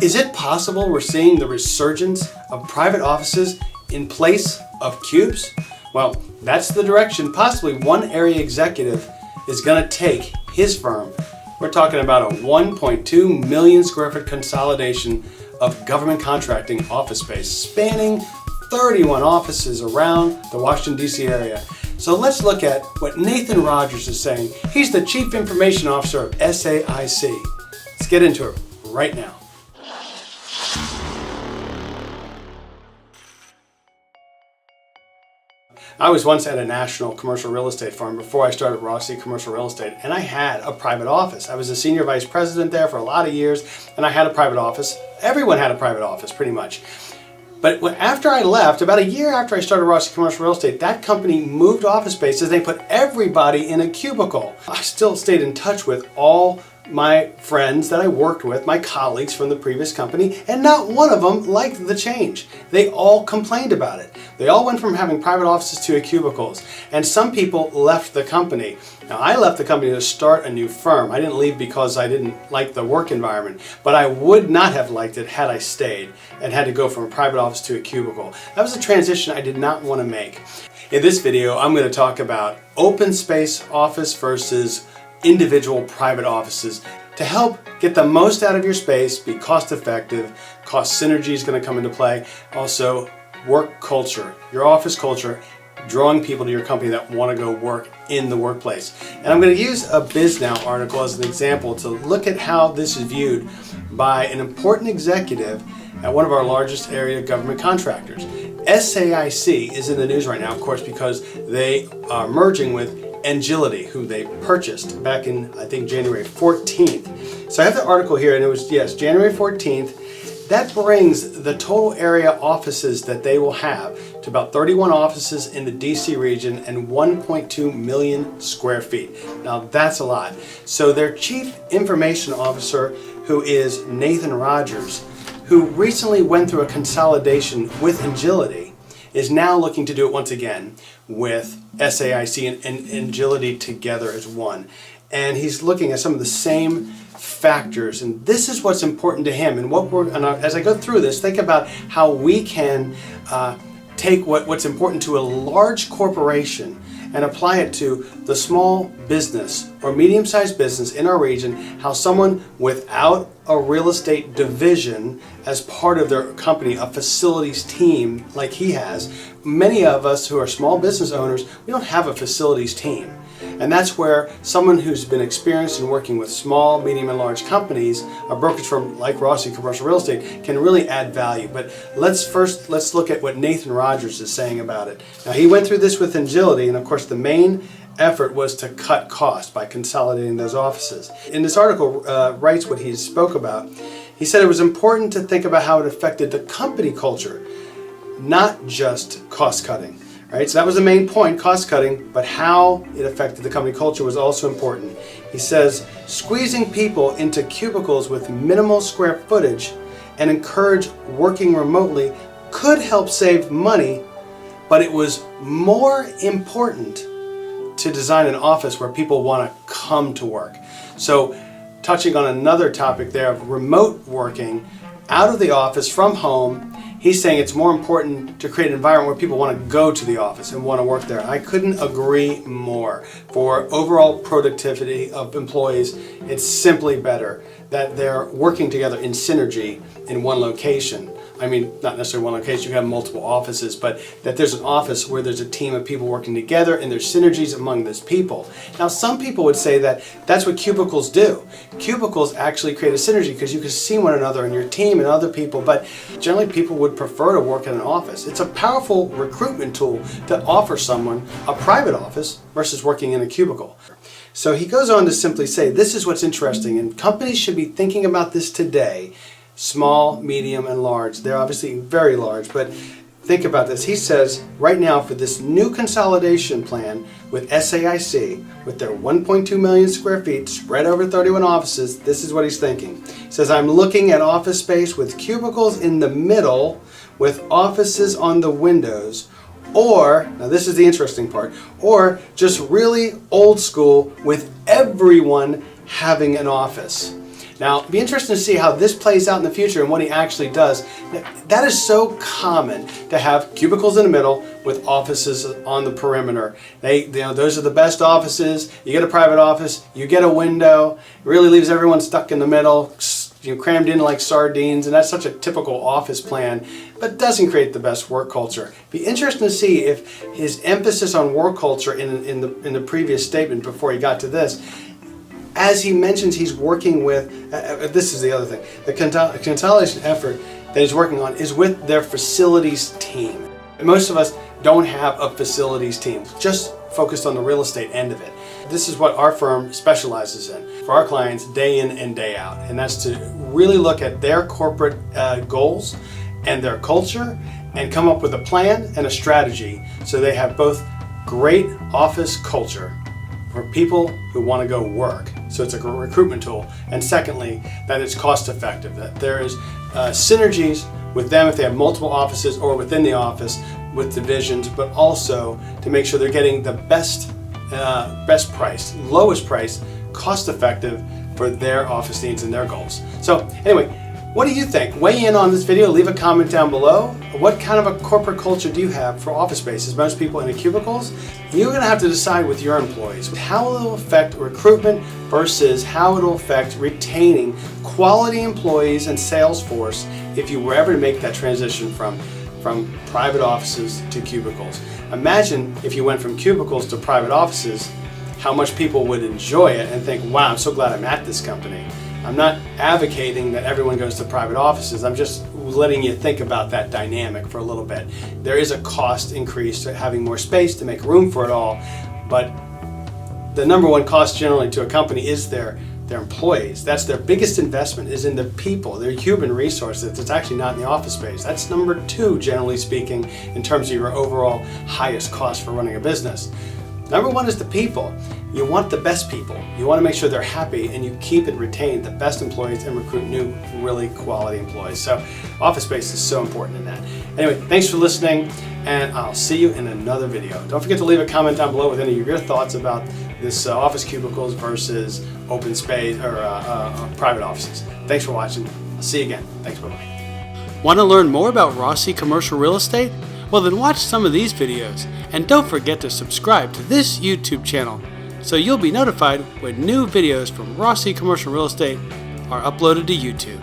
Is it possible we're seeing the resurgence of private offices in place of cubes? Well, that's the direction possibly one area executive is going to take his firm. We're talking about a 1.2 million square foot consolidation of government contracting office space spanning 31 offices around the Washington, D.C. area. So let's look at what Nathan Rogers is saying. He's the Chief Information Officer of SAIC. Let's get into it right now. I was once at a national commercial real estate firm before I started ROSSI Commercial Real Estate, and I had a private office. I was a senior vice president there for a lot of years, and I had a private office. Everyone had a private office, pretty much. But after I left, about a year after I started ROSSI Commercial Real Estate, that company moved office spaces. They put everybody in a cubicle. I still stayed in touch with all my friends that I worked with, my colleagues from the previous company, and not one of them liked the change. They all complained about it. They all went from having private offices to cubicles, and some people left the company. Now, I left the company to start a new firm. I didn't leave because I didn't like the work environment, but I would not have liked it had I stayed and had to go from a private office to a cubicle. That was a transition I did not want to make. In this video, I'm going to talk about open space office versus individual private offices to help get the most out of your space, be cost effective. Cost synergy is going to come into play. Also, work culture, your office culture, drawing people to your company that want to go work in the workplace. And I'm going to use a Bisnow article as an example to look at how this is viewed by an important executive at one of our largest area government contractors. SAIC is in the news right now, of course, because they are merging with Agility, who they purchased back in, I think, January 14th. So I have the article here, and it was, yes, January 14th. That brings the total area offices that they will have to about 31 offices in the DC region and 1.2 million square feet. Now that's a lot. So their Chief Information Officer, who is Nathan Rogers, who recently went through a consolidation with Agility, is now looking to do it once again with SAIC and Agility together as one. And he's looking at some of the same factors, and this is what's important to him. And as I go through this, think about how we can take what's important to a large corporation and apply it to the small business or medium-sized business in our region, how someone without a real estate division as part of their company, a facilities team like he has. Many of us who are small business owners, we don't have a facilities team. And that's where someone who's been experienced in working with small, medium, and large companies, a brokerage firm like ROSSI Commercial Real Estate, can really add value. But let's look at what Nathan Rogers is saying about it. Now, he went through this with Agility, and of course the main effort was to cut costs by consolidating those offices. In this article, writes what he spoke about. He said it was important to think about how it affected the company culture, not just cost cutting. Right, so that was the main point, cost cutting, but how it affected the company culture was also important. He says, squeezing people into cubicles with minimal square footage and encourage working remotely could help save money, but it was more important to design an office where people want to come to work. So, touching on another topic there of remote working, out of the office, from home, he's saying it's more important to create an environment where people want to go to the office and want to work there. I couldn't agree more. For overall productivity of employees, it's simply better that they're working together in synergy in one location. I mean, not necessarily one location, you have multiple offices, but that there's an office where there's a team of people working together and there's synergies among those people. Now, some people would say that that's what cubicles do. Cubicles actually create a synergy because you can see one another and your team and other people, but generally people would prefer to work in an office. It's a powerful recruitment tool to offer someone a private office versus working in a cubicle. So he goes on to simply say, this is what's interesting, and companies should be thinking about this today. Small, medium, and large. They're obviously very large, but think about this. He says, right now for this new consolidation plan with SAIC, with their 1.2 million square feet spread over 31 offices, this is what he's thinking. He says, I'm looking at office space with cubicles in the middle, with offices on the windows, or, now this is the interesting part, or just really old school with everyone having an office. Now, it'd be interesting to see how this plays out in the future and what he actually does. That is so common to have cubicles in the middle with offices on the perimeter. Those are the best offices. You get a private office, you get a window. It really leaves everyone stuck in the middle, crammed in like sardines, and that's such a typical office plan, but doesn't create the best work culture. Be interesting to see if his emphasis on work culture in the previous statement before he got to this, as he mentions he's working with, this is the other thing, the consolidation effort that he's working on is with their facilities team. Most of us don't have a facilities team, just focused on the real estate end of it. This is what our firm specializes in for our clients day in and day out, and that's to really look at their corporate goals and their culture and come up with a plan and a strategy so they have both great office culture for people who want to go work. So it's a recruitment tool. And secondly, that it's cost effective, that there is synergies with them if they have multiple offices or within the office with divisions, but also to make sure they're getting the best price, lowest price, cost effective for their office needs and their goals. So anyway, what do you think? Weigh in on this video, leave a comment down below. What kind of a corporate culture do you have for office spaces? Most people in the cubicles? You're going to have to decide with your employees how it will affect recruitment versus how it will affect retaining quality employees and sales force if you were ever to make that transition from private offices to cubicles. Imagine if you went from cubicles to private offices, how much people would enjoy it and think, wow, I'm so glad I'm at this company. I'm not advocating that everyone goes to private offices. I'm just letting you think about that dynamic for a little bit. There is a cost increase to having more space to make room for it all, but the number one cost generally to a company is their employees. That's their biggest investment, is in the people, their human resources. It's actually not in the office space. That's number two, generally speaking, in terms of your overall highest cost for running a business. Number one is the people. You want the best people. You want to make sure they're happy and you keep and retain the best employees and recruit new, really quality employees. So office space is so important in that. Anyway, thanks for listening, and I'll see you in another video. Don't forget to leave a comment down below with any of your thoughts about this office cubicles versus open space or private offices. Thanks for watching. I'll see you again. Thanks, bye-bye. Want to learn more about ROSSI Commercial Real Estate? Well, then watch some of these videos, and don't forget to subscribe to this YouTube channel so you'll be notified when new videos from ROSSI Commercial Real Estate are uploaded to YouTube.